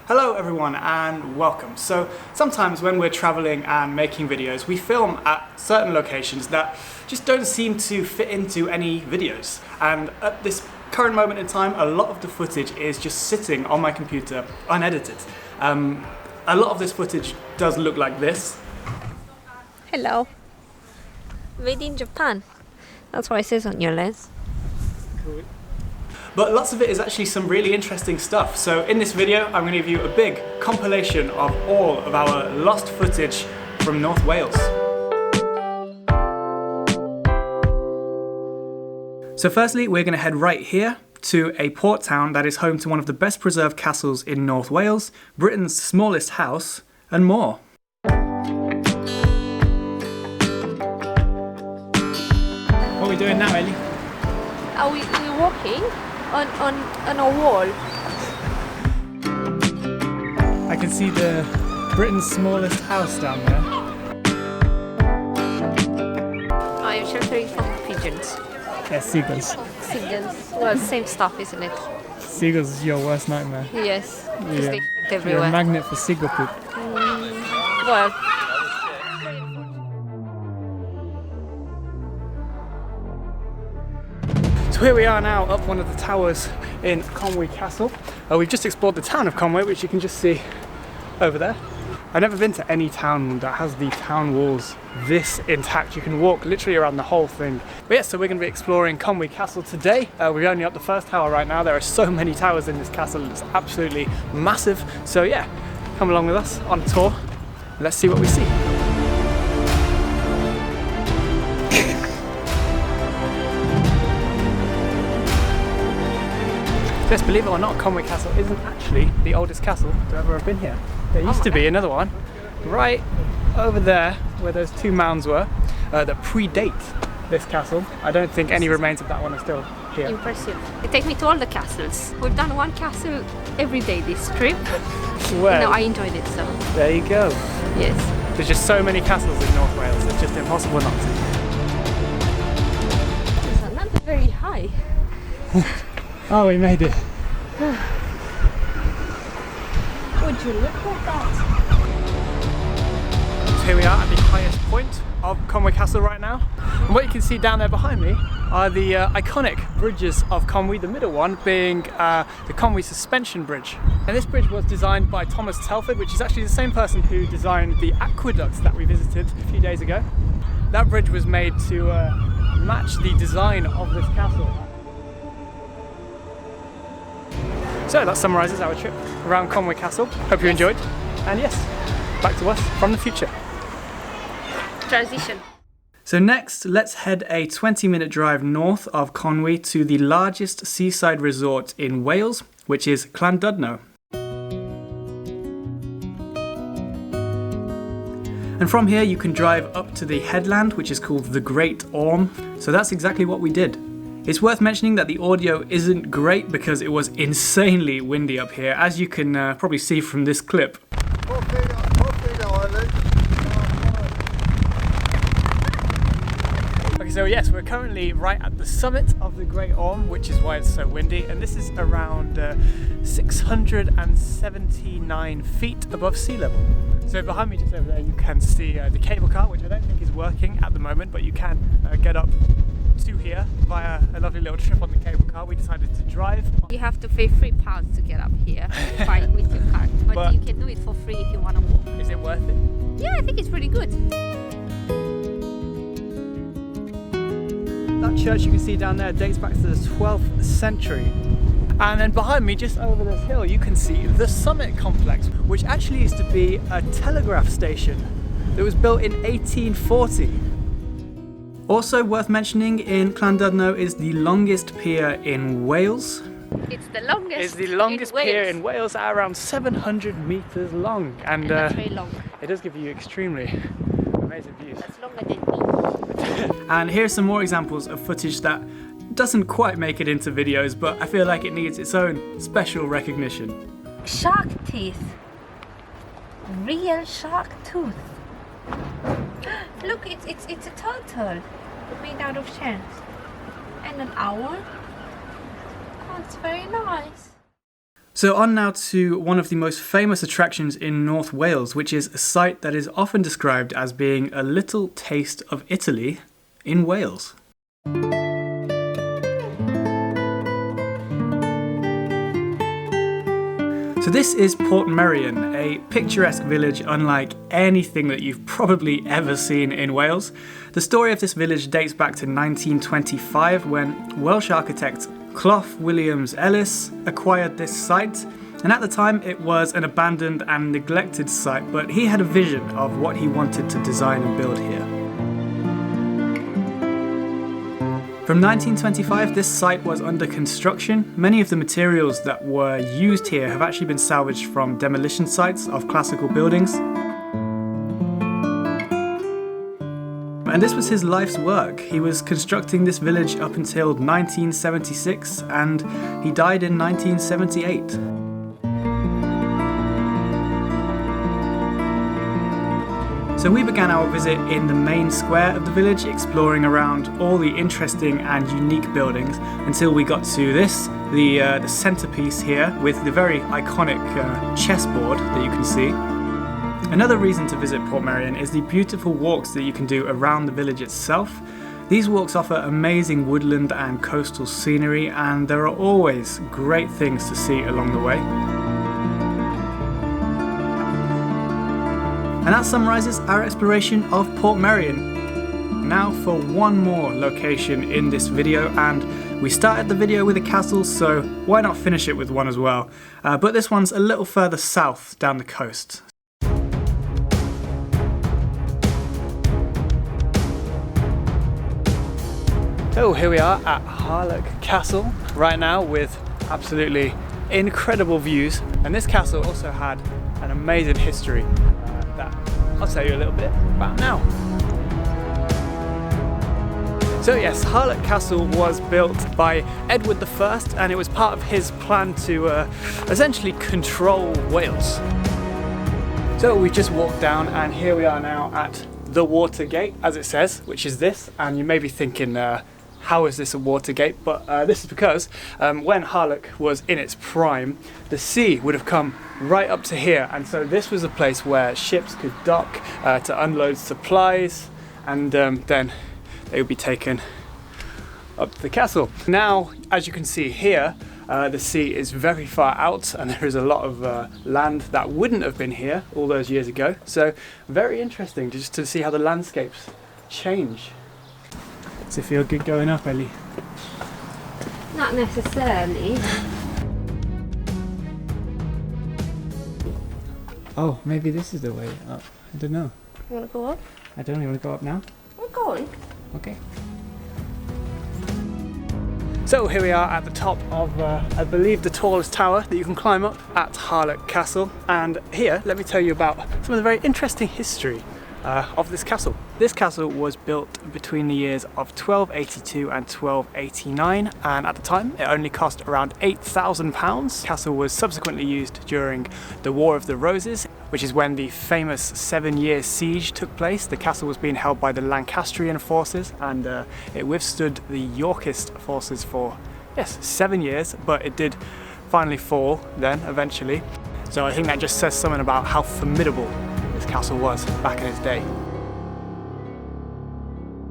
Hello everyone and welcome. So sometimes when we're traveling and making videos, we film at certain locations that just don't seem to fit into any videos. And at this current moment in time, a lot of the footage is just sitting on my computer unedited. A lot of this footage does look like this. Hello. Made in Japan. That's what it says on your lens. Cool. But lots of it is actually some really interesting stuff. So in this video, I'm going to give you a big compilation of all of our lost footage from North Wales. So firstly, we're going to head right here to a port town that is home to one of the best preserved castles in North Wales, Britain's smallest house, and more. What are we doing now, Ellie? Are we walking on a wall? I can see the Britain's smallest house down there. I am sheltering from pigeons. Yeah, seagulls. Seagulls. Well, same stuff, isn't it? Seagulls is your worst nightmare. Yes. Because Yeah. they shit You're everywhere. a magnet for seagull poop. Well, So here we are now up one of the towers in Conwy Castle. We've just explored the town of Conwy, which you can just see over there. I've never been to any town that has the town walls this intact. You can walk literally around the whole thing. But yeah, so we're going to be exploring Conwy Castle today. We're only up the first tower right now. There are so many towers in this castle. It's absolutely massive. So yeah, come along with us on a tour. Let's see what we see. Just believe it or not, Conwy Castle isn't actually the oldest castle to ever have been here. There used to be another one right over there where those two mounds were that predate this castle. I don't think any remains of that one are still here. impressive. They take me to all the castles. We've done one castle every day this trip. Well, No, I enjoyed it so. there you go. Yes. There's just so many castles in North Wales, it's just impossible not to. It's not very high. Oh, we made it. Would you look at that? So here we are at the highest point of Conwy Castle right now. And what you can see down there behind me are the iconic bridges of Conwy, the middle one being the Conwy Suspension Bridge. And this bridge was designed by Thomas Telford, which is actually the same person who designed the aqueducts that we visited a few days ago. That bridge was made to match the design of this castle. So that summarises our trip around Conwy Castle. Hope you enjoyed. And yes, back to us from the future. Transition. So next, let's head a 20-minute drive north of Conwy to the largest seaside resort in Wales, which is Llandudno. And from here you can drive up to the headland, which is called the Great Orme. So that's exactly what we did. It's worth mentioning that the audio isn't great because it was insanely windy up here, as you can probably see from this clip. Okay, so yes, we're currently right at the summit of the Great Orme, which is why it's so windy, and this is around 679 feet above sea level. So behind me just over there you can see the cable car, which I don't think is working at the moment, but you can get up to here via a lovely little trip on the cable car. We decided to drive. You have to pay £3 to get up here with your card, but you can do it for free if you want to walk. Is it worth it? Yeah, I think it's pretty good. That church you can see down there dates back to the 12th century. And then behind me, just over this hill, you can see the Summit Complex, which actually used to be a telegraph station that was built in 1840. Also worth mentioning in Llandudno is the longest pier in Wales. It's the longest. It's the longest pier in Wales at around 700 metres long. And that's very long. It does give you extremely amazing views. That's longer than me. And here's some more examples of footage that doesn't quite make it into videos, but I feel like it needs its own special recognition. Shark teeth. Real shark tooth. Look, it's a turtle made out of shells. And an owl. Oh, it's very nice. So on now to one of the most famous attractions in North Wales, which is a site that is often described as being a little taste of Italy in Wales. So this is Portmeirion, a picturesque village unlike anything that you've probably ever seen in Wales. The story of this village dates back to 1925 when Welsh architect Clough Williams Ellis acquired this site, and at the time it was an abandoned and neglected site, but he had a vision of what he wanted to design and build here. From 1925, this site was under construction. Many of the materials that were used here have actually been salvaged from demolition sites of classical buildings. And this was his life's work. He was constructing this village up until 1976, and he died in 1978. So we began our visit in the main square of the village, exploring around all the interesting and unique buildings until we got to this, the centerpiece here with the very iconic chessboard that you can see. Another reason to visit Portmeirion is the beautiful walks that you can do around the village itself. These walks offer amazing woodland and coastal scenery, and there are always great things to see along the way. And that summarises our exploration of Portmeirion. Now for one more location in this video, and we started the video with a castle, so why not finish it with one as well? But this one's a little further south down the coast. So here we are at Harlech Castle right now with absolutely incredible views, and this castle also had an amazing history that I'll tell you a little bit about now. So yes, Harlech Castle was built by Edward I, and it was part of his plan to essentially control Wales. So we just walked down, and here we are now at the water gate, as it says, which is this, and you may be thinking, how is this a water gate? But this is because when Harlech was in its prime, the sea would have come right up to here, and so this was a place where ships could dock to unload supplies, and then they would be taken up to the castle. Now, as you can see here, the sea is very far out, and there is a lot of land that wouldn't have been here all those years ago. So very interesting just to see how the landscapes change. Does it feel good going up, Ellie? Not necessarily. Oh, maybe this is the way up. I don't know. You want to go up? I don't know. You want to go up now? We're going. Okay. So here we are at the top of, I believe, the tallest tower that you can climb up at Harlech Castle. And here, let me tell you about some of the very interesting history of this castle. This castle was built between the years of 1282 and 1289, and at the time it only cost around £8,000. The castle was subsequently used during the War of the Roses, which is when the famous 7-year siege took place. The castle was being held by the Lancastrian forces, and it withstood the Yorkist forces for, yes, 7 years, but it did finally fall then eventually. So I think that just says something about how formidable this castle was back in its day.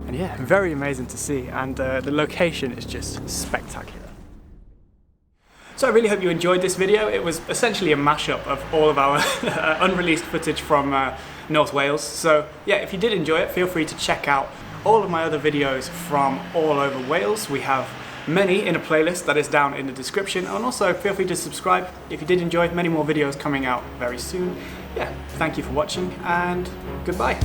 And yeah, very amazing to see, and the location is just spectacular. So I really hope you enjoyed this video. It was essentially a mashup of all of our unreleased footage from North Wales. So yeah, if you did enjoy it, feel free to check out all of my other videos from all over Wales. We have many in a playlist that is down in the description, and also feel free to subscribe if you did enjoy. Many more videos coming out very soon. Yeah, thank you for watching, and goodbye.